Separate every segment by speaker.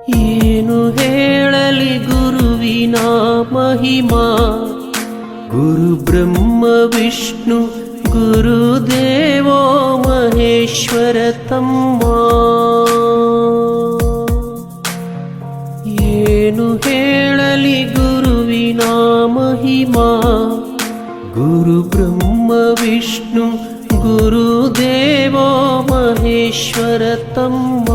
Speaker 1: ಏನು ಹೇಳಲಿ ಗುರುವಿನ ಮಹಿಮಾ, ಗುರು ಬ್ರಹ್ಮ ವಿಷ್ಣು ಗುರುದೇವೋ ಮಹೇಶ್ವರ ತಮ್ಮ. ಏನು ಹೇಳಲಿ ಗುರುವಿನ ಮಹಿಮಾ, ಗುರು ಬ್ರಹ್ಮ ವಿಷ್ಣು ಗುರುದೇವೋ ಮಹೇಶ್ವರ ತಮ್ಮ.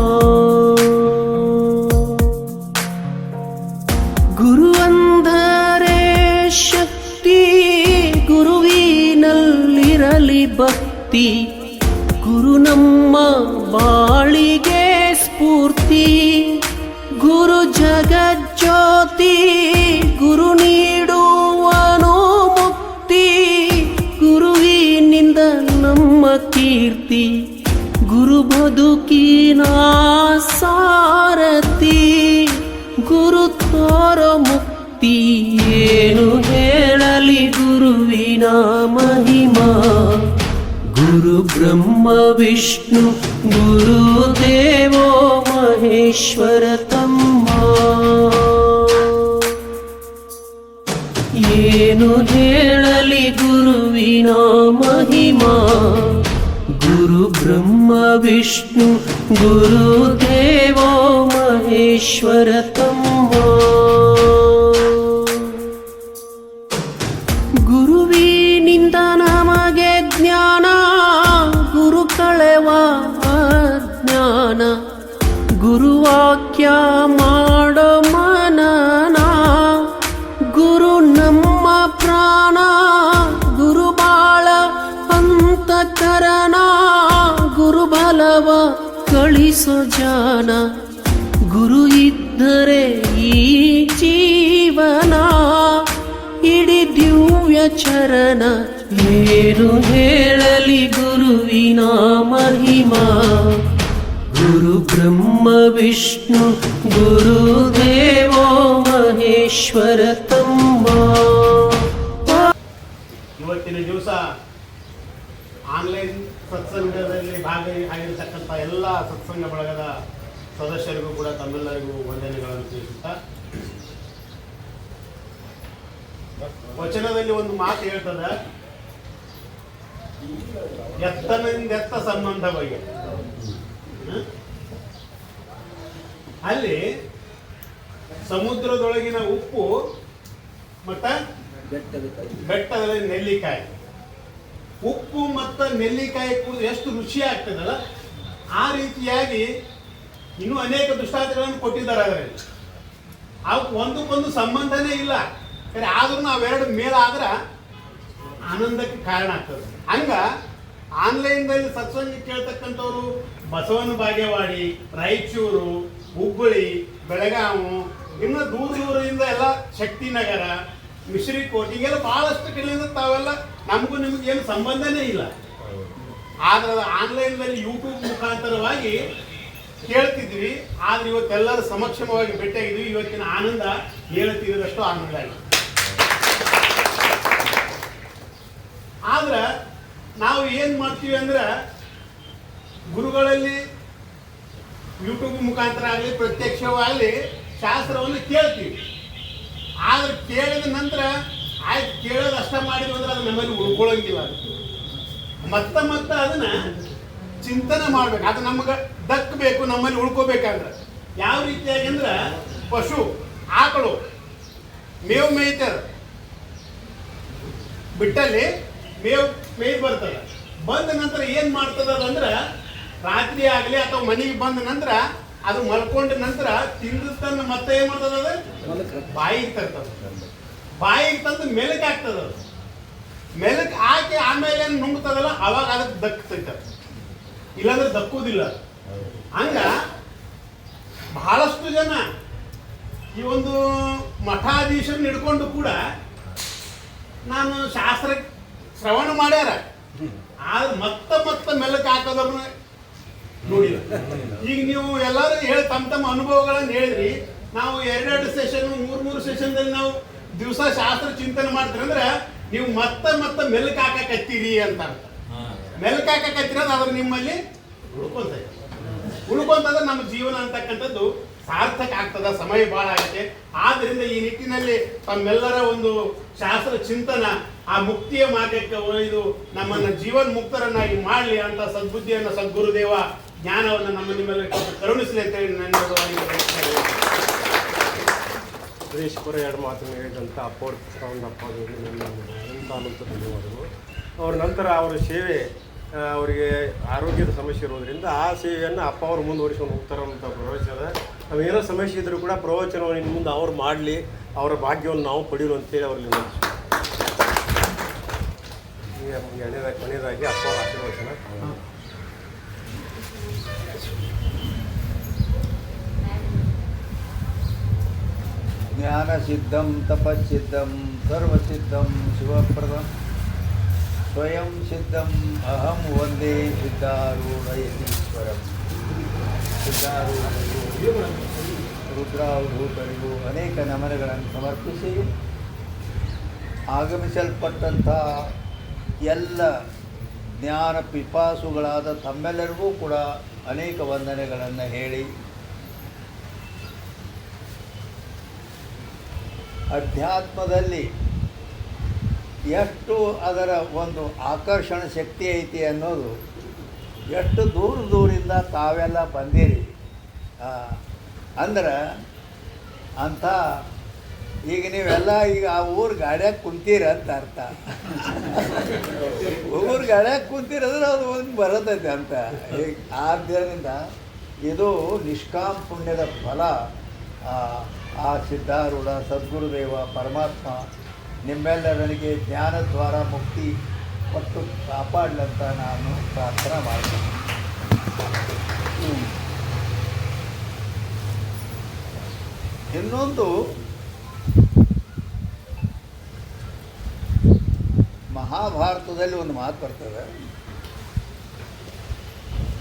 Speaker 1: ಗುರು ಅಂದರೆ ಶಕ್ತಿ, ಗುರುವಿನಲ್ಲಿರಲಿ ಭಕ್ತಿ, ಗುರು ನಮ್ಮ ಬಾಳಿಗೆ ಸ್ಫೂರ್ತಿ. ಗುರು ಜಗಜ್ಯೋತಿ, ಗುರು ನೀಡುವನು ಮುಕ್ತಿ, ಗುರುವಿನಿಂದ ನಮ್ಮ ಕೀರ್ತಿ, ಗುರು ಬದುಕಿನ ಸಾರಥಿ, ಗುರು ತೋರೋ ಮುಕ್ತಿ. ಏನು ಹೇಳಲಿ ಗುರುವಿನ ಮಹಿಮಾ, ಗುರು ಬ್ರಹ್ಮ ವಿಷ್ಣು ಗುರುದೇವೋ ಮಹೇಶ್ವರ ತಮ್ಮ. ಏನು ಹೇಳಲಿ ಗುರುವಿನ ಮಹಿಮಾ, ಗುರು ಬ್ರಹ್ಮ ವಿಷ್ಣು ಗುರುದೇವೋ ಮಹೇಶ್ವರ ತಮ್ಮ. ಗುರುವಿನಿಂದ ನಮಗೆ ಜ್ಞಾನ, ಗುರು ಕಳೆವ ಜ್ಞಾನ, ಗುರುವಾಕ್ಯ ಮಾಡೋ ಮನನ, ಗುರು ನಮ್ಮ ಪ್ರಾಣ, ಗುರು ಬಾಳ ಅಂತಃಕರಣ, ಗುರು ಬಲವ ಕಳಿಸೋ ಜಾನ, ಗುರು ಇದ್ದರೆ ಈ ಜೀವನ, ಇಡೀ ದಿವ್ಯ ಚರಣ. ಏನು ಹೇಳಲಿ ಗುರುವಿನ ಮಹಿಮಾ, ಗುರು ಬ್ರಹ್ಮ ವಿಷ್ಣು ಗುರುದೇವೋ ಮಹೇಶ್ವರ ತಮ್ಮ.
Speaker 2: ಇವತ್ತಿನ ದಿವಸ ಆನ್ಲೈನ್ ಸತ್ಸಂಗದಲ್ಲಿ ಭಾಗಿಯಾಗಿರ್ತಕ್ಕಂಥ ಎಲ್ಲ ಸತ್ಸಂಗ ಬಳಗದ ಸದಸ್ಯರಿಗೂ ಕೂಡ ತಮ್ಮೆಲ್ಲರಿಗೂ ವಂದನೆಗಳನ್ನು ತಿಳಿಸುತ್ತಾ, ವಚನದಲ್ಲಿ ಒಂದು ಮಾತು ಹೇಳ್ತದ, ಎತ್ತನಿಂದೆತ್ತ ಸಂಬಂಧ ಬಗ್ಗೆ. ಅಲ್ಲಿ ಸಮುದ್ರದೊಳಗಿನ ಉಪ್ಪು ಮತ್ತ ಬೆಟ್ಟದಲ್ಲಿ ನೆಲ್ಲಿಕಾಯಿ, ಉಪ್ಪು ಮತ್ತು ನೆಲ್ಲಿಕಾಯಿ ಎಷ್ಟು ರುಚಿ ಆಗ್ತದಲ್ಲ, ಆ ರೀತಿಯಾಗಿ ಇನ್ನೂ ಅನೇಕ ದೃಷ್ಟಾಂತಗಳನ್ನು ಕೊಟ್ಟಿದ್ದಾರೆ. ಅದರಲ್ಲಿ ಅವಕ್ಕೆ ಒಂದಕ್ಕೊಂದು ಸಂಬಂಧನೇ ಇಲ್ಲ, ಆದ್ರೂ ಅವೆರಡು ಮೇಲಾದ್ರೆ ಆನಂದಕ್ಕೆ ಕಾರಣ ಆಗ್ತದೆ. ಹಂಗ ಆನ್ಲೈನ್ದಲ್ಲಿ ಸತ್ಸಂಗ ಕೇಳ್ತಕ್ಕಂಥವ್ರು ಬಸವನ ಬಾಗೇವಾಡಿ, ರಾಯಚೂರು, ಹುಬ್ಬಳ್ಳಿ, ಬೆಳಗಾವಿ, ಇನ್ನು ದೂರ ದೂರದಿಂದ ಎಲ್ಲ ಶಕ್ತಿನಗರ, ಮಿಶ್ರಿಕೋಟೆ, ಈಗೆಲ್ಲ ಬಹಳಷ್ಟು ಕಡೆಯಿಂದ ತಾವೆಲ್ಲ ನಮಗೂ ನಿಮಗೇನು ಸಂಬಂಧನೇ ಇಲ್ಲ. ಆದ್ರೆ ಆನ್ಲೈನ್ದಲ್ಲಿ ಯೂಟ್ಯೂಬ್ ಮುಖಾಂತರವಾಗಿ ಕೇಳ್ತಿದ್ವಿ. ಆದ್ರೆ ಇವತ್ತೆಲ್ಲರ ಸಮಕ್ಷಮವಾಗಿ ಭೇಟಿಯಾಗಿದ್ವಿ. ಇವತ್ತಿನ ಆನಂದ ಹೇಳ್ತಿರೋದಷ್ಟು ಆನಂದ ಆಗಿದೆ. ಆದ್ರೆ ನಾವು ಏನು ಮಾಡ್ತೀವಿ ಅಂದ್ರೆ, ಗುರುಗಳಲ್ಲಿ ಯೂಟ್ಯೂಬ್ ಮುಖಾಂತರ ಆಗಲಿ ಪ್ರತ್ಯಕ್ಷವಾಗಲಿ ಶಾಸ್ತ್ರವನ್ನು ಕೇಳ್ತೀವಿ. ಆದ್ರೆ ಕೇಳಿದ ನಂತರ ಆಯ್ತು ಕೇಳೋದು ಅಷ್ಟ ಮಾಡಿದ್ವಿ ಅಂದ್ರೆ ಅದು ನಮ್ಮಲ್ಲಿ ಉಳ್ಕೊಳ್ಳೋಂಗಿಲ್ಲ. ಮತ್ತೆ ಅದನ್ನ ಚಿಂತನೆ ಮಾಡ್ಬೇಕು, ಅದು ನಮಗೆ ದಕ್ಕಬೇಕು, ನಮ್ಮಲ್ಲಿ ಉಳ್ಕೋಬೇಕಂದ್ರೆ. ಯಾವ ರೀತಿಯಾಗಿ ಅಂದ್ರೆ, ಪಶು ಆಕಳು ಮೇವು ಮೇಯ್ತಾರ, ಬಿಟ್ಟಲ್ಲಿ ಮೇಯ್ದು ಬರ್ತದ. ಬಂದ ನಂತರ ಏನ್ ಮಾಡ್ತದ ಅಂದ್ರೆ, ರಾತ್ರಿ ಆಗಲಿ ಅಥವಾ ಮನೆಗೆ ಬಂದ ನಂತರ ಅದು ಮಲ್ಕೊಂಡ ನಂತರ ತಿಂದ ಮತ್ತೆ ಏನ್ ಮಾಡ್ತದ, ಅದು ಬಾಯಿಗೆ ತರ್ತದ. ಬಾಯಿಗೆ ತಂದು ಮೆಲಕ್ ಆಗ್ತದ. ಮೆಲಕ್ ಹಾಕಿ ಆಮೇಲೆ ಏನ್ ನುಂಗ್ತದಲ್ಲ, ಅವಾಗ ಅದಕ್ಕೆ ದಕ್ಕತೈತ, ಇಲ್ಲಾಂದ್ರೆ ದಕ್ಕುವುದಿಲ್ಲ. ಹಂಗ ಬಹಳಷ್ಟು ಜನ ಈ ಒಂದು ಮಠಾಧೀಶರನ್ನ ಹಿಡ್ಕೊಂಡು ಕೂಡ ನಾನು ಶಾಸ್ತ್ರ ಶ್ರವಣ ಮಾಡ್ಯಾರ, ಆದ್ರೆ ಮತ್ತೆ ಮೆಲಕ್ ಹಾಕೋದವ್ರನ್ನ ನೋಡಿಲ್ಲ. ಈಗ ನೀವು ಎಲ್ಲರೂ ಹೇಳಿ ತಮ್ಮ ಅನುಭವಗಳನ್ನು ಹೇಳಿದ್ರಿ. ನಾವು 2 ಸೆಷನ್ 3 ಸೆಷನ್ದಲ್ಲಿ ನಾವು ದಿವಸ ಶಾಸ್ತ್ರ ಚಿಂತನೆ ಮಾಡ್ತೀರಿ ಅಂದ್ರೆ ನೀವು ಮತ್ತೆ ಮೆಲಕ್ ಹಾಕಕತ್ತೀರಿ ಅಂತ ಅರ್ಥ. ಮೆಲಕ್ ಹಾಕಕತ್ತೀರ ಅದ್ರ ನಿಮ್ಮಲ್ಲಿ ಉಳ್ಕೊಂತಂದ್ರೆ ನಮ್ಮ ಜೀವನ ಅಂತಕ್ಕಂಥದ್ದು ಸಾರ್ಥಕ ಆಗ್ತದ, ಸಮಯ ಭಾಳ ಆಗುತ್ತೆ. ಆದ್ದರಿಂದ ಈ ನಿಟ್ಟಿನಲ್ಲಿ ತಮ್ಮೆಲ್ಲರ ಒಂದು ಶಾಸ್ತ್ರ ಚಿಂತನ ಆ ಮುಕ್ತಿಯ ಮಾರ್ಗಕ್ಕೆ ಒಯ್ದು ನಮ್ಮನ್ನು ಜೀವನ್ ಮುಕ್ತರನ್ನಾಗಿ ಮಾಡಲಿ ಅಂತ ಸದ್ಬುದ್ಧಿಯನ್ನು ಸದ್ಗುರುದೇವ ಜ್ಞಾನವನ್ನು ನಮ್ಮ ನಿಮ್ಮೆಲ್ಲ ಕರುಣಿಸಲಿ ಅಂತೇಳಿ ನನ್ನ
Speaker 3: ಸುರೇಶ್ಪುರ ಎರಡು ಮಾತನ್ನು ಹೇಳಿದಂಥ ಅಪ್ಪವ್ರ ಶ್ರವಣಪ್ಪ ನನ್ನ ಅನಂತ ಧನ್ಯವಾದಗಳು. ಅವ್ರ ನಂತರ ಅವರ ಸೇವೆ ಅವರಿಗೆ ಆರೋಗ್ಯದ ಸಮಸ್ಯೆ ಇರೋದ್ರಿಂದ ಆ ಸೇವೆಯನ್ನು ಅಪ್ಪ ಅವರು ಮುಂದುವರಿಸ್ಕೊಂಡು ಹೋಗ್ತಾರೆ ಅಂತ ಭರವಸೆ ಅದ. ನಾವೇನೋ ಸಮಸ್ಯೆ ಇದ್ದರೂ ಕೂಡ ಪ್ರವಚನವನ್ನು ಇನ್ನು ಮುಂದೆ ಅವ್ರು ಮಾಡಲಿ, ಅವರ ಭಾಗ್ಯವನ್ನು ನಾವು ಪಡೆಯಲು ಅಂತೇಳಿ ಅವರಲ್ಲಿ ಕೊನೆಯದಾಗಿ ಅಪ್ಪ ಅವರ ಆಶೀರ್ವಚನ.
Speaker 4: ಜ್ಞಾನಸಿದ್ಧಂ ತಪಸ್ಸಿದ್ಧಂ ಸರ್ವಸಿದ್ಧಂ ಶಿವಪ್ರದಂ ಸ್ವಯಂ ಸಿದ್ಧಂ ಅಹಂ ವಂದೇ ಸಿದ್ಧಾರೂಢಯತೀಶ್ವರಂ. ಸಿದ್ಧಾರೂಢರಿಗೂ ರುದ್ರಾವಧೂತರಿಗೂ ಅನೇಕ ನಮನಗಳನ್ನು ಸಮರ್ಪಿಸಿ ಆಗಮಿಸಲ್ಪಟ್ಟಂಥ ಎಲ್ಲ ಜ್ಞಾನ ಪಿಪಾಸುಗಳಾದ ತಮ್ಮೆಲ್ಲರಿಗೂ ಕೂಡ ಅನೇಕ ವಂದನೆಗಳನ್ನು ಹೇಳಿ, ಅಧ್ಯಾತ್ಮದಲ್ಲಿ ಎಷ್ಟು ಅದರ ಒಂದು ಆಕರ್ಷಣ ಶಕ್ತಿ ಐತಿ ಅನ್ನೋದು ಎಷ್ಟು ದೂರದಿಂದ ತಾವೆಲ್ಲ ಬಂದಿರಿ ಅಂದ್ರೆ ಅಂಥ ಈಗ ನೀವೆಲ್ಲ ಈಗ ಆ ಊರು ಗಾಡ್ಯಾಗ ಕುಂತೀರ ಅಂತ ಅರ್ಥ. ಊರು ಗಾಡ್ಯಾಗ ಕುಂತೀರಂದ್ರೆ ಅದು ಒಂದು ಬರತೈತೆ ಅಂತ. ಆದ್ದರಿಂದ ಇದು ನಿಷ್ಕಾಮ ಪುಣ್ಯದ ಫಲ. ಆ ಸಿದ್ಧಾರೂಢ ಸದ್ಗುರುದೇವ ಪರಮಾತ್ಮ ನಿಮ್ಮೆಲ್ಲರಿಗೆ ಜ್ಞಾನದ್ವಾರ ಮುಕ್ತಿ ಕೊಟ್ಟು ಕಾಪಾಡಲಂತ ನಾನು ಪ್ರಾರ್ಥನೆ ಮಾಡ್ತೀನಿ. ಇನ್ನೊಂದು ಮಹಾಭಾರತದಲ್ಲಿ ಒಂದು ಮಾತು ಬರ್ತದೆ,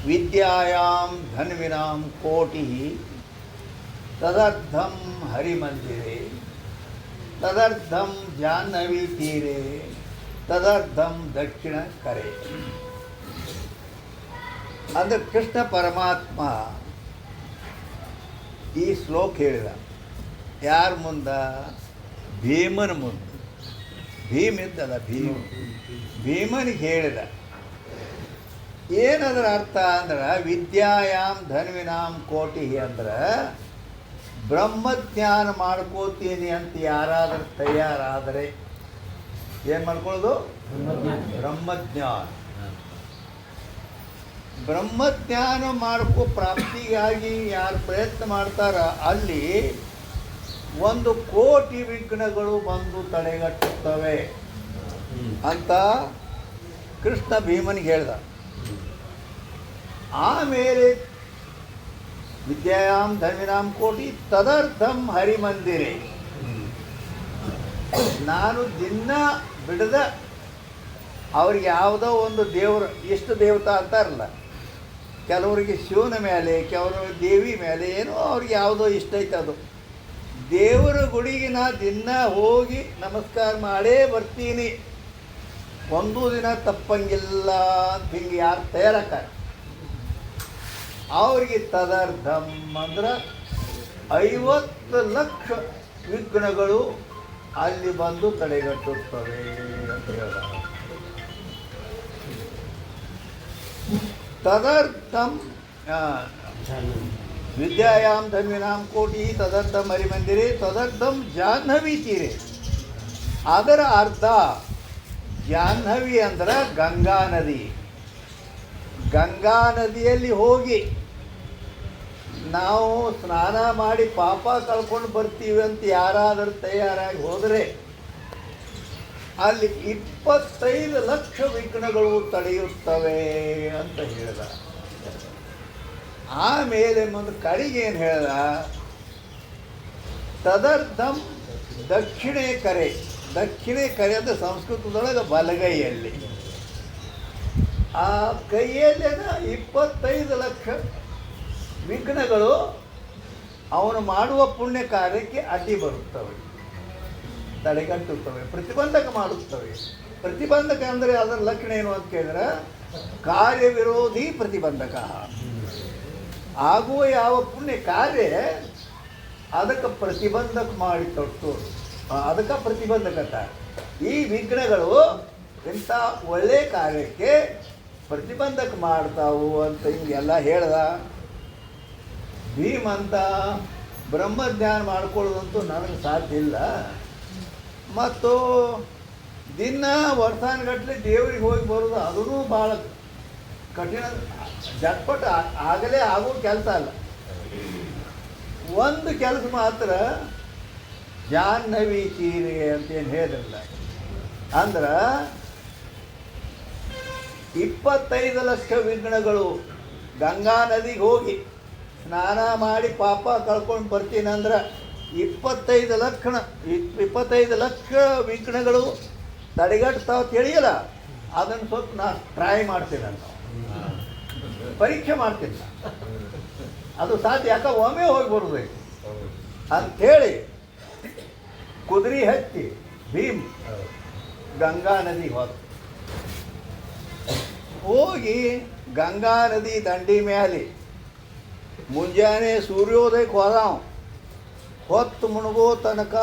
Speaker 4: ವಿದ್ಯಾಯಾಂ ಧನ್ವಿನಾಂ ಕೋಟಿ ತದರ್ಥಂ ಹರಿಮಂದಿರೆ ತದರ್ಥಂ ಜಾಹ್ನವಿ ತೀರೆ ತದರ್ಥಂ ದಕ್ಷಿಣ ಕರೆ. ಅಂದರೆ ಕೃಷ್ಣ ಪರಮಾತ್ಮ ಈ ಶ್ಲೋಕ ಹೇಳಿದ ಯಾರ ಮುಂದ? ಭೀಮನ ಮುಂದೆ. ಭೀಮಿದ್ದಲ್ಲ, ಭೀಮನಿಗೆ ಹೇಳಿದ. ಏನದರ ಅರ್ಥ ಅಂದ್ರೆ ವಿದ್ಯಾಯಾಮ್ ಧನ್ವಿನಾಂ ಕೋಟಿ ಅಂದ್ರೆ ಬ್ರಹ್ಮಜ್ಞಾನ ಮಾಡ್ಕೋತೀನಿ ಅಂತ ಯಾರಾದರೂ ತಯಾರಾದರೆ ಏನು ಮಾಡ್ಕೊಳ್ಳೋದು? ಬ್ರಹ್ಮಜ್ಞಾನ. ಬ್ರಹ್ಮಜ್ಞಾನ ಮಾಡ್ಕೋ ಪ್ರಾಪ್ತಿಗಾಗಿ ಯಾರು ಪ್ರಯತ್ನ ಮಾಡ್ತಾರ ಅಲ್ಲಿ 1,000,000 ವಿಘ್ನಗಳು ಬಂದು ತಡೆಗಟ್ಟುತ್ತವೆ ಅಂತ ಕೃಷ್ಣ ಭೀಮನಿಗೆ ಹೇಳ್ದ. ಆಮೇಲೆ ವಿದ್ಯಾಯಾಮ್ ಧನ್ವಿನಾಂ ಕೋಟಿ ತದರ್ಥಂ ಹರಿಮಂದಿರೆ, ನಾನು ದಿನ ಬಿಡದ ಅವ್ರಿಗೆ ಯಾವುದೋ ಒಂದು ದೇವರು, ಎಷ್ಟು ದೇವತಾ ಅಂತಾರಲ್ಲ, ಕೆಲವರಿಗೆ ಶಿವನ ಮೇಲೆ, ಕೆಲವರು ದೇವಿ ಮೇಲೆ, ಏನೋ ಅವ್ರಿಗೆ ಯಾವುದೋ ಇಷ್ಟ ಐತೆ ಅದು. ದೇವರ ಗುಡಿಗೆ ನಾ ದಿನ ಹೋಗಿ ನಮಸ್ಕಾರ ಮಾಡೇ ಬರ್ತೀನಿ, ಒಂದು ದಿನ ತಪ್ಪಂಗಿಲ್ಲ ಅಂತ ಹಿಂಗೆ ಯಾರು ತಯಾರಾಕಾರ ಅವ್ರಿಗೆ ತದರ್ಥಂ ಅಂದ್ರೆ 50 ಲಕ್ಷ ವಿಘ್ನಗಳು ಅಲ್ಲಿ ಬಂದು ತಡೆಗಟ್ಟುತ್ತವೆ ಅಂತ ಹೇಳ. ತದರ್ಥಂ ವಿದ್ಯಾಯಾಮ್ ಧನ್ವಿನಾಂ ಕೋಟಿ ತದರ್ಥಂ ಹರಿಮಂದಿರೆ ತದರ್ಥಂ ಜಾಹ್ನವಿ ತೀರೆ. ಅದರ ಅರ್ಥ ಜಾಹ್ನವಿ ಅಂದ್ರೆ ಗಂಗಾ ನದಿ. ಗಂಗಾ ನದಿಯಲ್ಲಿ ಹೋಗಿ ನಾವು ಸ್ನಾನ ಮಾಡಿ ಪಾಪ ಕಳ್ಕೊಂಡು ಬರ್ತೀವಿ ಅಂತ ಯಾರಾದರೂ ತಯಾರಾಗಿ ಹೋದರೆ ಅಲ್ಲಿ 25 ಲಕ್ಷ ವಿಘ್ನಗಳು ತಡೆಯುತ್ತವೆ ಅಂತ ಹೇಳಿದ. ಆಮೇಲೆ ಒಂದು ಕಡೆಗೆ ಏನು ಹೇಳ್ದ? ತದರ್ಥಂ ದಕ್ಷಿಣೆ ಕರೆ. ದಕ್ಷಿಣೆ ಕರೆ ಅಂದರೆ ಸಂಸ್ಕೃತದೊಳಗೆ ಬಲಗೈಯಲ್ಲಿ. ಆ ಕೈಯಲ್ಲೇನ 25 ಲಕ್ಷ ವಿಘ್ನಗಳು ಅವನು ಮಾಡುವ ಪುಣ್ಯ ಕಾರ್ಯಕ್ಕೆ ಅಡ್ಡಿ ಬರುತ್ತವೆ, ತಡೆಗಟ್ಟುತ್ತವೆ, ಪ್ರತಿಬಂಧಕ ಮಾಡುತ್ತವೆ. ಪ್ರತಿಬಂಧಕ ಅಂದರೆ ಅದರ ಲಕ್ಷಣ ಏನು ಅಂತ ಕೇಳಿದ್ರೆ ಕಾರ್ಯ ವಿರೋಧಿ ಪ್ರತಿಬಂಧಕ. ಆಗುವ ಯಾವ ಪುಣ್ಯ ಕಾರ್ಯ ಅದಕ್ಕೆ ಪ್ರತಿಬಂಧಕ ಮಾಡಿ ತೊಟ್ಟು ಅದಕ್ಕೆ ಪ್ರತಿಬಂಧಕತ ಈ ವಿಘ್ನಗಳು ಇಂಥ ಒಳ್ಳೆ ಕಾರ್ಯಕ್ಕೆ ಪ್ರತಿಬಂಧಕ ಮಾಡ್ತಾವು ಅಂತ ಹಿಂಗೆಲ್ಲ ಹೇಳ್ದ. ಭೀಮಂತ ಬ್ರಹ್ಮಜ್ಞಾನ ಮಾಡ್ಕೊಳ್ಳೋದಂತೂ ನನಗೆ ಸಾಧ್ಯ ಇಲ್ಲ. ಮತ್ತು ದಿನ ವರ್ಷಾನುಗಟ್ಟಲೆ ದೇವ್ರಿಗೆ ಹೋಗಿ ಬರೋದು ಅದೂ ಭಾಳ ಕಠಿಣ, ಜಟ್ಪಟ ಆಗಲೇ ಆಗೋ ಕೆಲಸ ಅಲ್ಲ. ಒಂದು ಕೆಲಸ ಮಾತ್ರ ಜಾಹ್ನವಿ ತೀರಿಗೆ ಅಂತೇನು ಹೇಳಿದ್ರಲ್ಲ, ಅಂದ್ರೆ 25 ಲಕ್ಷ ವಿಘ್ನಗಳು ಗಂಗಾ ನದಿಗೆ ಹೋಗಿ ಸ್ನಾನ ಮಾಡಿ ಪಾಪ ಕಳ್ಕೊಂಡು ಬರ್ತೀನಂದ್ರೆ 25 ಲಕ್ಷ ವಿಘ್ನಗಳು ತಡೆಗಟ್ತಾವ ತಿಳಿಯಲ್ಲ. ಅದನ್ನು ಸ್ವಲ್ಪ ನಾನು ಟ್ರೈ ಮಾಡ್ತೀನಿ, ನಾನು ಪರೀಕ್ಷೆ ಮಾಡ್ತೀನಿ. ಅದು ಸಾಧ್ಯ, ಯಾಕೆ ಒಮ್ಮೆ ಹೋಗಿ ಬರಬೇಕು ಅಂಥೇಳಿ ಕುದುರೆ ಹತ್ತಿ ಭೀಮ್ ಗಂಗಾ ನದಿಗೆ ಹೋಗಿ ಗಂಗಾ ನದಿ ದಂಡಿ ಮೇಲೆ ಮುಂಜಾನೆ ಸೂರ್ಯೋದಯಕ್ಕೆ ಹೋದಾವ. ಹೊತ್ತು ಮುಳುಗೋ ತನಕ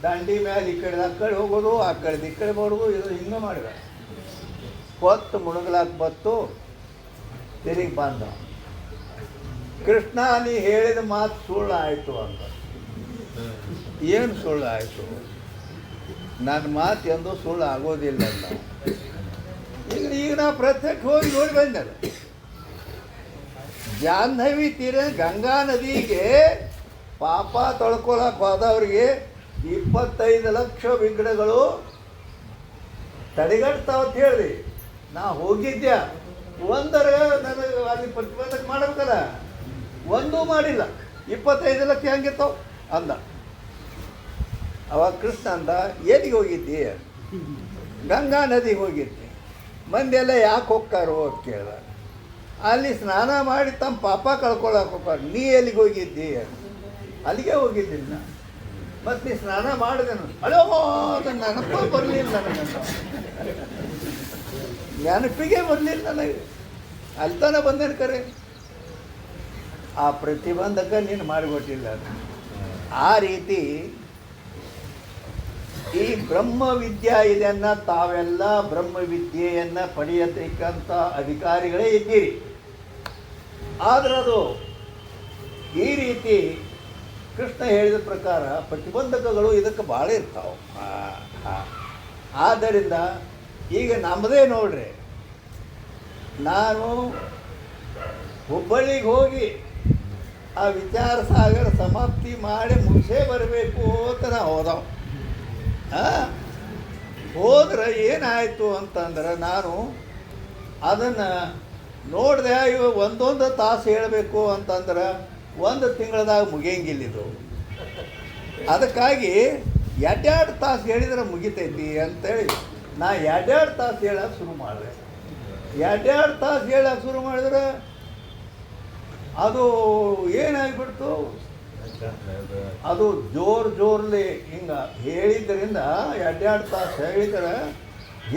Speaker 4: ದಂಡಿ ಮೇಲೆ ಈ ಕಡೆ ಆ ಕಡೆ ಹೋಗೋದು, ಆ ಕಡೆ ಈ ಕಡೆ ಬರೋದು, ಇದು ಹಿಂಗೆ ಮಾಡಿದ. ಹೊತ್ತು ಮುಳುಗ್ಲಾಕ್ ಬತ್ತು ತಿರುಗಿ ಬಂದ. ಕೃಷ್ಣ ನೀ ಹೇಳಿದ ಮಾತು ಸುಳ್ಳು ಆಯಿತು ಅಂತ. ಏನು ಸುಳ್ಳು ಆಯಿತು? ನನ್ನ ಮಾತು ಎಂದೂ ಸುಳ್ಳು ಆಗೋದಿಲ್ಲ ಅಂತ. ಈಗ ನಾ ಪ್ರತ್ಯಕ್ಷ ಹೋಗಿ ನೋಡಿ ಬಂದಲ್ಲ. ಜಾಹ್ನವಿ ತೀರ ಗಂಗಾ ನದಿಗೆ ಪಾಪ ತೊಳ್ಕೊಳಕ್ಕೆ ಹೋದವ್ರಿಗೆ 25 ಲಕ್ಷ ವಿಘ್ನಗಳು ತಡೆಗಟ್ತಾವ ಅಂತ ಹೇಳಿ ನಾ ಹೋಗಿದ್ದೆ. ಒಂದರ ನನಗೆ ಅಲ್ಲಿ ಪ್ರತಿಬಂಧಕ ಮಾಡಬೇಕಲ್ಲ, ಒಂದೂ ಮಾಡಿಲ್ಲ. 25 ಲಕ್ಷ ಹೆಂಗಿರ್ತಾವ ಅಂದ. ಅವಾಗ ಕೃಷ್ಣ ಅಂದ, ಎಲ್ಲಿಗೆ ಹೋಗಿದ್ದಿ? ಗಂಗಾ ನದಿಗೆ ಹೋಗಿದ್ದೆ. ಮಂದಿ ಎಲ್ಲ ಯಾಕೆ ಹೋಗ್ತಾರೋ ಅಂತ ಕೇಳ್ದ. ಅಲ್ಲಿ ಸ್ನಾನ ಮಾಡಿ ತಮ್ಮ ಪಾಪ ಕಳ್ಕೊಳಕ್ಕೆ ಹೋಗ್ತಾರೆ. ನೀ ಎಲ್ಲಿಗೆ ಹೋಗಿದ್ದಿ? ಅಲ್ಲಿಗೆ ಹೋಗಿದ್ದಿಲ್ಲ. ಮತ್ತು ನೀ ಸ್ನಾನ ಮಾಡಿದೆನು? ಅಳೋ ಅದನ್ನು ನೆನಪ ಬರಲಿಲ್ಲ ನನಗೆ, ನೆನಪಿಗೆ ಬರಲಿಲ್ಲ ನನಗೆ. ಅಲ್ಲಿ ತನಕ ಬಂದೇನು ಕರೆ. ಆ ಪ್ರತಿಬಂಧಕ ನೀನು ಮಾಡಿಕೊಟ್ಟಿಲ್ಲ. ಆ ರೀತಿ ಈ ಬ್ರಹ್ಮವಿದ್ಯಾ ಇದನ್ನು ತಾವೆಲ್ಲ ಬ್ರಹ್ಮವಿದ್ಯೆಯನ್ನು ಪಡೆಯತಕ್ಕಂಥ ಅಧಿಕಾರಿಗಳೇ ಇದ್ದೀರಿ. ಆದರೆ ಅದು ಈ ರೀತಿ ಕೃಷ್ಣ ಹೇಳಿದ ಪ್ರಕಾರ ಪ್ರತಿಬಂಧಕಗಳು ಇದಕ್ಕೆ ಭಾಳ ಇರ್ತಾವೆ. ಆದ್ದರಿಂದ ಈಗ ನಮ್ಮದೇ ನೋಡ್ರಿ, ನಾನು ಹುಬ್ಬಳ್ಳಿಗೆ ಹೋಗಿ ಆ ವಿಚಾರ ಸಾಗರ ಸಮಾಪ್ತಿ ಮಾಡಿ ಮುಗಿಸೇ ಬರಬೇಕು ಅಂತ ನಾವು ಹೋದವು. ಹೋದ್ರೆ ಏನಾಯಿತು ಅಂತಂದ್ರೆ, ನಾನು ಅದನ್ನು ನೋಡಿದೆ. ಇವಾಗ ಒಂದೊಂದು ತಾಸು ಹೇಳಬೇಕು ಅಂತಂದ್ರೆ 1 ತಿಂಗಳದಾಗ ಮುಗಿಯಂಗಿಲ್ಲಿದು. ಅದಕ್ಕಾಗಿ 2 ತಾಸು ಹೇಳಿದ್ರೆ ಮುಗಿತೈತಿ ಅಂತೇಳಿ ನಾ 2 ತಾಸು ಹೇಳಕ್ಕೆ ಶುರು ಮಾಡಿದೆ. 2 ತಾಸು ಹೇಳಕ್ಕೆ ಶುರು ಮಾಡಿದ್ರೆ ಅದು ಏನಾಗಿಬಿಡ್ತು, ಅದು ಜೋರ್ಲಿ ಹಿಂಗೆ ಹೇಳಿದ್ದರಿಂದ 2 ತಾಸು ಹೇಳಿದ್ರೆ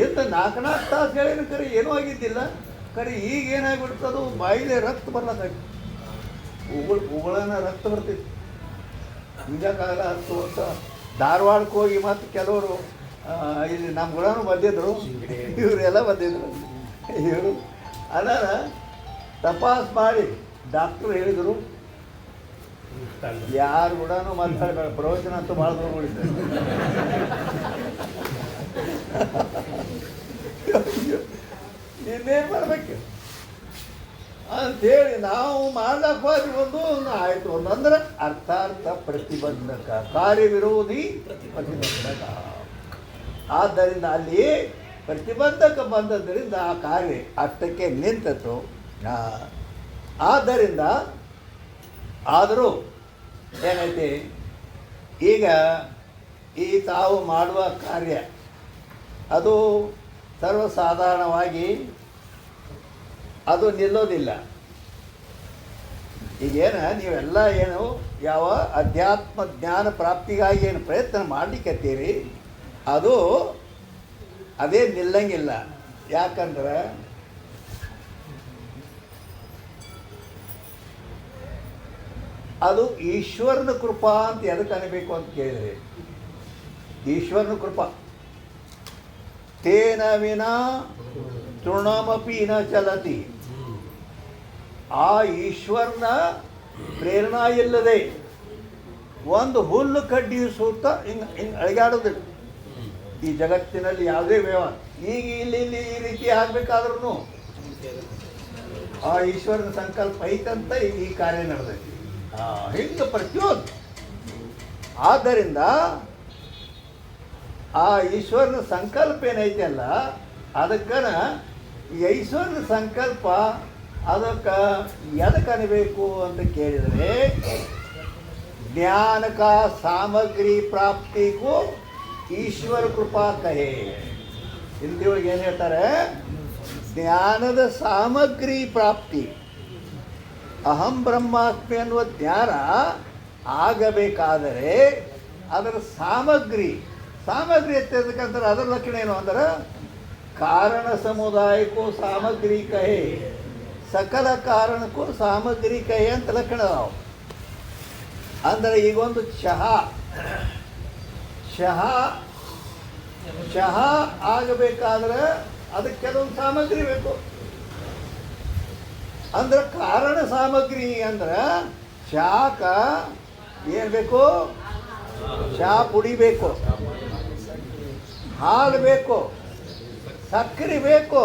Speaker 4: ಇಂಥ 4 ತಾಸು ಹೇಳಿದ ಕರೆ ಏನೂ ಆಗಿದ್ದಿಲ್ಲ. ಕರೆ ಈಗ ಏನಾಗ್ಬಿಡ್ತು, ಅದು ಬಾಯಿಲೆ ರಕ್ತ ಬರ್ಲಕ್ಕಾಗಿ ಉಗುಳನ ರಕ್ತ ಬರ್ತಿತ್ತು. ಹಿಂಗಾಗಲ್ಲ. 10 ವರ್ಷ ಧಾರವಾಡಕ್ಕೆ ಹೋಗಿ ಮತ್ತು ಕೆಲವರು ಇಲ್ಲಿ ನಮ್ಮ ಗುಣನೂ ಬಂದಿದ್ದರು, ಇವರೆಲ್ಲ ಬಂದಿದ್ರು. ಇವರು ಅದನ್ನು ತಪಾಸ್ ಮಾಡಿ ಡಾಕ್ಟ್ರು ಹೇಳಿದರು, ಯಾರು ಕೂಡ ಮಾತಾಡಬೇಡ, ಪ್ರವಚನ ಅಂತೂ ಭಾಳ ನೋಡಿದ್ದಾರೆ. ಇನ್ನೇನು ಮಾಡಬೇಕು ಅಂಥೇಳಿ ನಾವು ಮಾಡ್ಲಕ್ಕೆ ಹೋಗಿ ಒಂದು ಆಯಿತು. ಒಂದಂದ್ರೆ ಅರ್ಥಾರ್ಥ ಪ್ರತಿಬಂಧಕ, ಕಾರ್ಯವಿರೋಧಿ ಪ್ರತಿಬಂಧಕ. ಆದ್ದರಿಂದ ಅಲ್ಲಿ ಪ್ರತಿಬಂಧಕ ಬಂದದ್ದರಿಂದ ಆ ಕಾರ್ಯ ಅಷ್ಟಕ್ಕೆ ನಿಂತತು. ಆದ್ದರಿಂದ ಆದರೂ ಏನೈತಿ, ಈಗ ಈ ತಾವು ಮಾಡುವ ಕಾರ್ಯ ಅದು ಸರ್ವಸಾಧಾರಣವಾಗಿ ಅದು ನಿಲ್ಲೋದಿಲ್ಲ. ಈಗೇನು ನೀವೆಲ್ಲ ಏನು ಯಾವ ಅಧ್ಯಾತ್ಮ ಜ್ಞಾನ ಪ್ರಾಪ್ತಿಗಾಗಿ ಏನು ಪ್ರಯತ್ನ ಮಾಡಲಿಕ್ಕತ್ತೀರಿ, ಅದು ಅದೇ ನಿಲ್ಲಂಗಿಲ್ಲ. ಯಾಕಂದ್ರೆ ಅದು ಈಶ್ವರನ ಕೃಪಾ ಅಂತ ಎದಕ್ಕೆ ಅನ್ಬೇಕು ಅಂತ ಕೇಳಿದರೆ, ಈಶ್ವರನ ಕೃಪಾ ತೇನ ವಿನಾ ತೃಣಮಪಿ ನ ಚಲತಿ. ಆ ಈಶ್ವರನ ಪ್ರೇರಣಾ ಇಲ್ಲದೆ ಒಂದು ಹುಲ್ಲು ಕಡ್ಡಿಯು ಸೂತ ಹಿಂಗೆ ಅಳಿಗಾಡೋದಿಲ್ಲ ಈ ಜಗತ್ತಿನಲ್ಲಿ ಯಾವುದೇ ವ್ಯವಹಾರ. ಈಗ ಇಲ್ಲಿ ಈ ರೀತಿ ಆಗಬೇಕಾದ್ರೂ ಆ ಈಶ್ವರನ ಸಂಕಲ್ಪ ಐತಂತ ಈ ಕಾರ್ಯ ನಡೆದೈತಿ. ಹಿಂಗೆ ಪ್ರತಿಯೊಂದು. ಆದ್ದರಿಂದ ಆ ಈಶ್ವರನ ಸಂಕಲ್ಪ ಏನೈತೆ ಅಲ್ಲ, ಅದಕ್ಕನ ಈಶ್ವರನ ಸಂಕಲ್ಪ ಅದಕ್ಕೆ ಎದಕ್ಕೆ ಅನ್ಬೇಕು ಅಂತ ಕೇಳಿದರೆ, ज्ञान का सामग्री प्राप्ति को ईश्वर कृपा कहे. ಹಿಂದಿ ಒಳಗೆ ಏನು ಹೇಳ್ತಾರೆ, ಜ್ಞಾನದ ಸಾಮಗ್ರಿ ಪ್ರಾಪ್ತಿ, ಅಹಂ ಬ್ರಹ್ಮಾಸ್ಮಿ ಅನ್ನುವ ಜ್ಞಾನ ಆಗಬೇಕಾದರೆ ಅದರ ಸಾಮಗ್ರಿ ಎತ್ತಬೇಕಂತಾರೆ. ಅದರ ಲಕ್ಷಣ ಏನು ಅಂದ್ರೆ, ಕಾರಣ ಸಮುದಾಯಕ್ಕೂ ಸಾಮಗ್ರಿ ಕಹೆ, ಸಕಲ ಕಾರಣಕ್ಕೂ ಸಾಮಗ್ರಿ ಕಹೆ ಅಂತ ಲಕ್ಷಣ ನಾವು. ಅಂದರೆ ಈಗೊಂದು ಚಹಾ ಆಗಬೇಕಾದ್ರೆ ಅದಕ್ಕೆ ಕೆಲವೊಂದು ಸಾಮಗ್ರಿ ಬೇಕು. ಅಂದ್ರೆ ಕಾರಣ ಸಾಮಗ್ರಿ ಅಂದ್ರೆ ಚಾಕ ಏನು ಬೇಕು, ಚಹಾ ಪುಡಿ ಬೇಕು, ಹಾಲು ಬೇಕು, ಸಕ್ಕರೆ ಬೇಕು,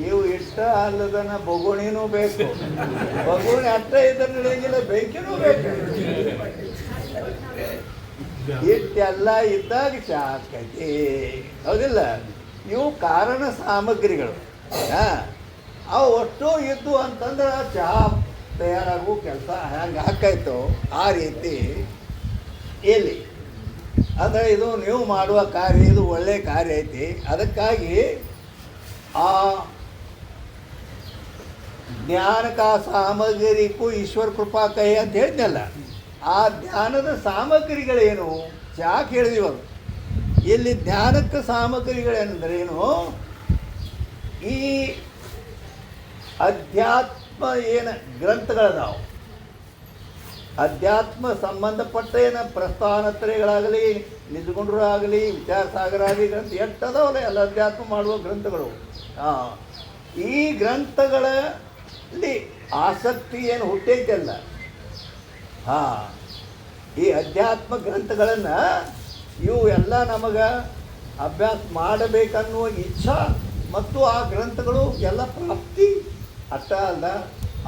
Speaker 4: ಇವು ಇಷ್ಟ ಅಲ್ಲದನ್ನ ಬಗುಣಿನೂ ಬೇಕು. ಬಗುಣಿ ಅಷ್ಟ ಇದ್ರೆ ನಡೆಯಂಗಿಲ್ಲ, ಬೆಂಕಿನೂ ಬೇಕು. ಇಷ್ಟೆಲ್ಲ ಇದ್ದಾಗ ಚಹಾ ಆಕೈತಿ, ಹೌದಿಲ್ಲ? ಇವು ಕಾರಣ ಸಾಮಗ್ರಿಗಳು. ಅವು ಒಟ್ಟು ಇದ್ದು ಅಂತಂದ್ರೆ ಚಹಾ ತಯಾರಾಗುವ ಕೆಲಸ ಹೆಂಗೆ ಆಕಾಯ್ತು ಆ ರೀತಿ ಇಲ್ಲಿ. ಅಂದರೆ ಇದು ನೀವು ಮಾಡುವ ಕಾರ್ಯ, ಇದು ಒಳ್ಳೆಯ ಕಾರ್ಯ ಐತಿ. ಅದಕ್ಕಾಗಿ ಆ ಜ್ಞಾನ ಕಾ ಸಾಮಗ್ರಿಗೂ ಈಶ್ವರ ಕೃಪಾ ಕೈ ಅಂತ ಹೇಳಿದ್ನಲ್ಲ, ಆ ಜ್ಞಾನದ ಸಾಮಗ್ರಿಗಳೇನು ಚಹಾ ಕೇಳಿದೀವಿ. ಅದು ಇಲ್ಲಿ ಜ್ಞಾನಕ್ಕೆ ಸಾಮಗ್ರಿಗಳೇನೆಂದರೇನು, ಈ ಅಧ್ಯಾತ್ಮ ಏನು ಗ್ರಂಥಗಳದಾವು, ಅಧ್ಯಾತ್ಮ ಸಂಬಂಧಪಟ್ಟ ಏನು ಪ್ರಸ್ಥಾನತ್ರಯಗಳಾಗಲಿ, ನಿಜಗುಂಡರಾಗಲಿ, ವಿಚಾರ ಸಾಗರ ಆಗಲಿ ಗ್ರಂಥ ಎಷ್ಟದಾವಲ್ಲ ಎಲ್ಲ ಅಧ್ಯಾತ್ಮ ಮಾಡುವ ಗ್ರಂಥಗಳು. ಈ ಗ್ರಂಥಗಳಲ್ಲಿ ಆಸಕ್ತಿ ಏನು ಹುಟ್ಟೈತಲ್ಲ, ಈ ಅಧ್ಯಾತ್ಮ ಗ್ರಂಥಗಳನ್ನು ಇವು ಎಲ್ಲ ನಮಗೆ ಅಭ್ಯಾಸ ಮಾಡಬೇಕನ್ನುವ ಇಚ್ಛಾ ಮತ್ತು ಆ ಗ್ರಂಥಗಳು ಎಲ್ಲ ಪ್ರಾಪ್ತಿ ಅಷ್ಟ ಅಲ್ಲ,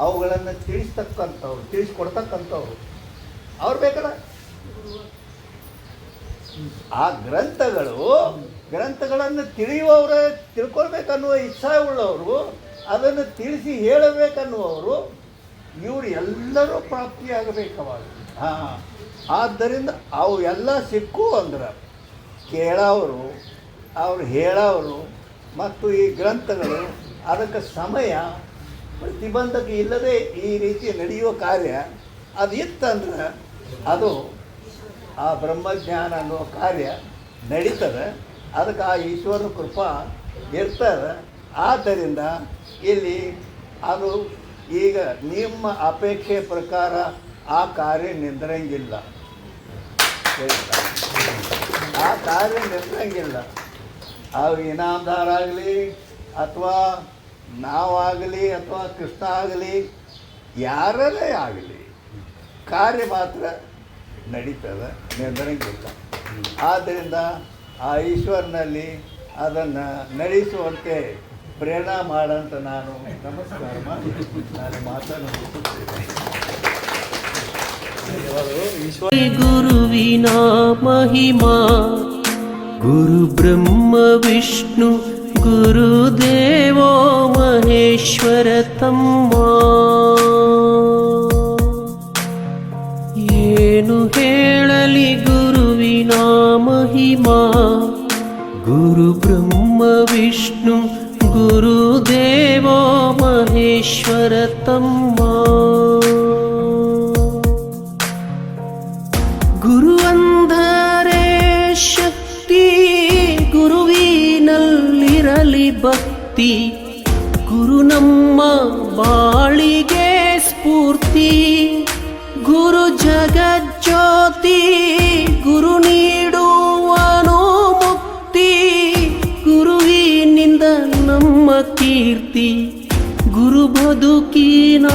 Speaker 4: ಅವುಗಳನ್ನು ತಿಳಿಸ್ಕೊಡ್ತಕ್ಕಂಥವ್ರು ಅವ್ರು ಬೇಕಲ್ಲ. ಆ ಗ್ರಂಥಗಳನ್ನು ತಿಳ್ಕೊಳ್ಬೇಕನ್ನುವ ಇಚ್ಛಾ ಉಳ್ಳವರು, ಅದನ್ನು ತಿಳಿಸಿ ಹೇಳಬೇಕನ್ನುವರು, ಇವರು ಎಲ್ಲರೂ ಪ್ರಾಪ್ತಿಯಾಗಬೇಕವಾಗ. ಆದ್ದರಿಂದ ಅವು ಎಲ್ಲ ಸಿಕ್ಕು ಅಂದ್ರೆ ಕೇಳೋರು, ಅವ್ರು ಹೇಳೋರು ಮತ್ತು ಈ ಗ್ರಂಥಗಳು ಅದಕ್ಕೆ ಸಮಯ ಪ್ರತಿಬಂಧಕ ಇಲ್ಲದೆ ಈ ರೀತಿ ನಡೆಯುವ ಕಾರ್ಯ ಅದು ಇತ್ತಂದ್ರೆ ಅದು ಆ ಬ್ರಹ್ಮಜ್ಞಾನ ಅನ್ನುವ ಕಾರ್ಯ ನಡೀತದೆ. ಅದಕ್ಕೆ ಆ ಈಶ್ವರನ ಕೃಪಾ ಇರ್ತದೆ. ಆದ್ದರಿಂದ ಇಲ್ಲಿ ಅದು ಈಗ ನಿಮ್ಮ ಅಪೇಕ್ಷೆ ಪ್ರಕಾರ ಆ ಕಾರ್ಯ ನಿಂದ್ರಂಗಿಲ್ಲ, ಆ ಕಾರ್ಯ ನಿಂದ್ರಂಗಿಲ್ಲ. ಅವು ಇನಾಮದಾರಾಗಲಿ ಅಥವಾ ನಾವಾಗಲಿ ಅಥವಾ ಕೃಷ್ಣ ಆಗಲಿ ಯಾರೇ ಆಗಲಿ ಕಾರ್ಯ ಮಾತ್ರ ನಡೀತದೆ, ನಿಂದ್ರಂಗಿಲ್ಲ. ಆದ್ದರಿಂದ ಆ ಈಶ್ವರನಲ್ಲಿ ಅದನ್ನು ನಡೆಸುವಂತೆ ಪ್ರೇರಣಾ ಮಾಡಂತ ನಾನು ನಮಸ್ಕಾರ ಮಾಡಿ ನಾನು ಮಾತನ್ನು ಮುಗಿಸುತ್ತೇನೆ.
Speaker 1: ಗುರುವಿನ ಮಹಿಮಾ ಗುರು ಬ್ರಹ್ಮ ವಿಷ್ಣು ಗುರುದೇವೋ ಮಹೇಶ್ವರ ತಮ್ಮ. ಏನು ಹೇಳಲಿ ಗುರುವಿನ ಮಹಿಮಾ, ಗುರು ಬ್ರಹ್ಮ ವಿಷ್ಣು ಗುರುದೇವೋ ಮಹೇಶ್ವರ ತಮ್ಮ. ಗುರು ಅಂದರೆ ಶಕ್ತಿ, ಗುರುವಿನಲ್ಲಿರಲಿ ಭಕ್ತಿ, ಗುರು ನಮ್ಮ ಬಾಳಿಗೆ ಸ್ಫೂರ್ತಿ. ಜಗಜ್ಯೋತಿ ಗುರು ನೀಡುವನೋ ಮುಕ್ತಿ ಗುರುವಿನಿಂದ ನಮ್ಮ ಕೀರ್ತಿ ಗುರು ಬದುಕಿನ